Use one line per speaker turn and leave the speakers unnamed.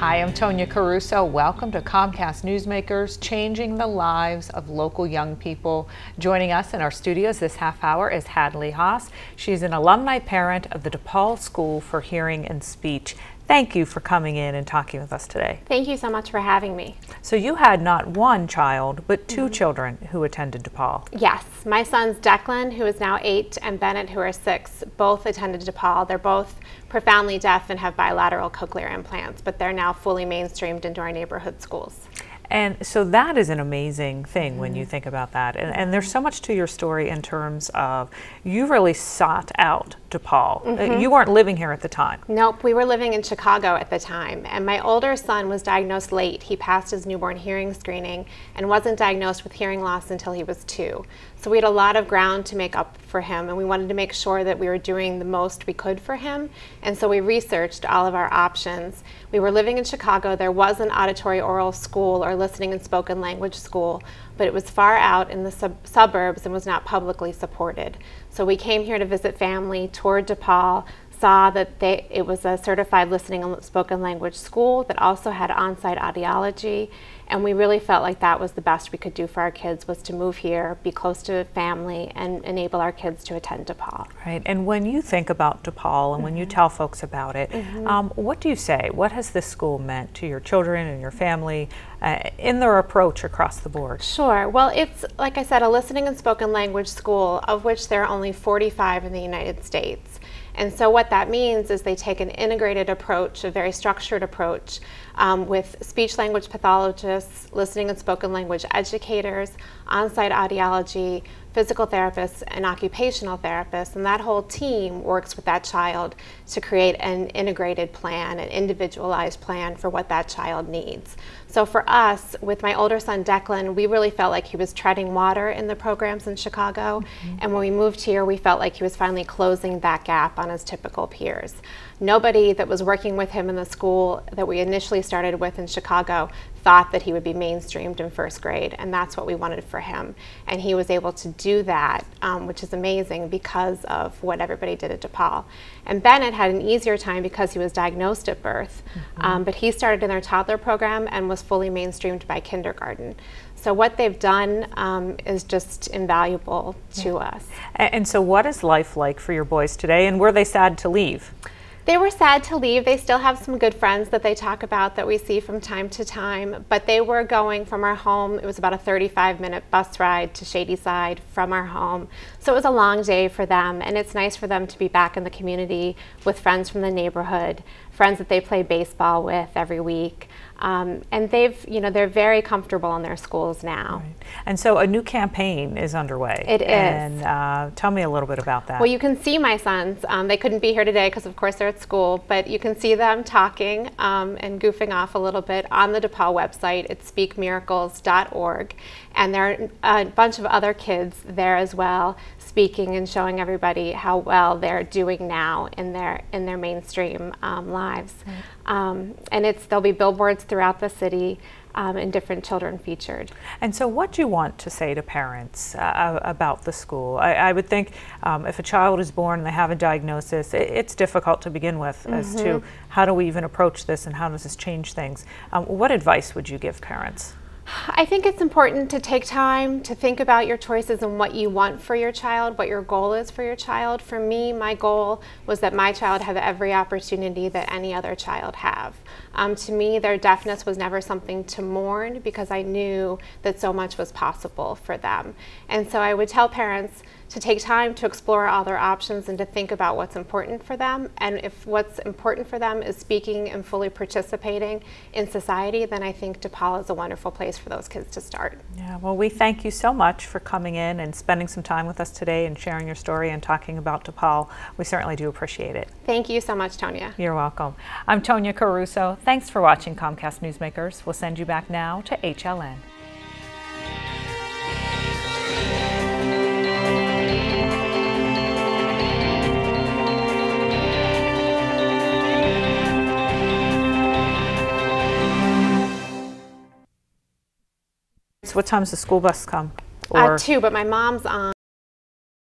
Hi, I'm Tonya Caruso. Welcome to Comcast Newsmakers, changing the lives of local young people. Joining us in our studios this half hour is Hadley Haas. She's an alumni parent of the DePaul School for Hearing and Speech. Thank you for coming in and talking with us today.
Thank you so much for having me.
So you had not one child, but two children who attended DePaul.
Yes, my sons Declan, who is now 8, and Bennett, who are 6, both attended DePaul. They're both profoundly deaf and have bilateral cochlear implants, but they're now fully mainstreamed into our neighborhood schools.
And so that is an amazing thing when you think about that. And there's so much to your story in terms of you really sought out DePaul. You weren't living here at the time.
Nope, we were living in Chicago at the time. And my older son was diagnosed late. He passed his newborn hearing screening and wasn't diagnosed with hearing loss until he was 2. So we had a lot of ground to make up for him, and we wanted to make sure that we were doing the most we could for him. And so we researched all of our options. We were living in Chicago. There was an auditory oral school or listening and spoken language school, but it was far out in the suburbs and was not publicly supported. So we came here to visit family, toured DePaul, saw that it was a certified listening and spoken language school that also had on-site audiology, and we really felt like that was the best we could do for our kids, was to move here, be close to family, and enable our kids to attend DePaul.
Right, and when you think about DePaul and when you tell folks about it, what do you say? What has this school meant to your children and your family in their approach across the board?
Sure, well, it's, like I said, a listening and spoken language school, of which there are only 45 in the United States. And so what that means is they take an integrated approach, a very structured approach, with speech language pathologists, listening and spoken language educators, on-site audiology, physical therapists, and occupational therapists, and that whole team works with that child to create an integrated plan, an individualized plan for what that child needs. So for us, with my older son Declan, we really felt like he was treading water in the programs in Chicago, and when we moved here, we felt like he was finally closing that gap on his typical peers. Nobody that was working with him in the school that we initially started with in Chicago thought that he would be mainstreamed in first grade, and that's what we wanted for him. And he was able to do that, which is amazing because of what everybody did at DePaul. And Bennett had an easier time because he was diagnosed at birth, but he started in their toddler program and was fully mainstreamed by kindergarten. So what they've done is just invaluable to us.
And so what is life like for your boys today, and were they sad to leave?
They were sad to leave. They still have some good friends that they talk about that we see from time to time, but they were going from our home. It was about a 35-minute bus ride to Shadyside from our home. So it was a long day for them, and it's nice for them to be back in the community with friends from the neighborhood, friends that they play baseball with every week. And they're very comfortable in their schools now.
Right. And so a new campaign is underway.
It is.
And tell me a little bit about that.
Well, you can see my sons. They couldn't be here today because, of course, they're at school, but you can see them talking and goofing off a little bit on the DePaul website. It's speakmiracles.org. And there are a bunch of other kids there as well, speaking and showing everybody how well they're doing now in their mainstream lives. And there'll be billboards throughout the city and different children featured.
And so what do you want to say to parents about the school? I would think if a child is born and they have a diagnosis, it's difficult to begin with as to how do we even approach this and how does this change things. What advice would you give parents?
I think it's important to take time to think about your choices and what you want for your child, what your goal is for your child. For me, my goal was that my child have every opportunity that any other child have. To me, their deafness was never something to mourn because I knew that so much was possible for them. And so I would tell parents to take time to explore all their options and to think about what's important for them. And if what's important for them is speaking and fully participating in society, then I think DePaul is a wonderful place for those kids to start.
Yeah, well, we thank you so much for coming in and spending some time with us today and sharing your story and talking about DePaul. We certainly do appreciate it.
Thank you so much, Tonya.
You're welcome. I'm Tonya Caruso. Thanks for watching Comcast Newsmakers. We'll send you back now to HLN. What time does the school bus come?
Or 2, but my mom's on.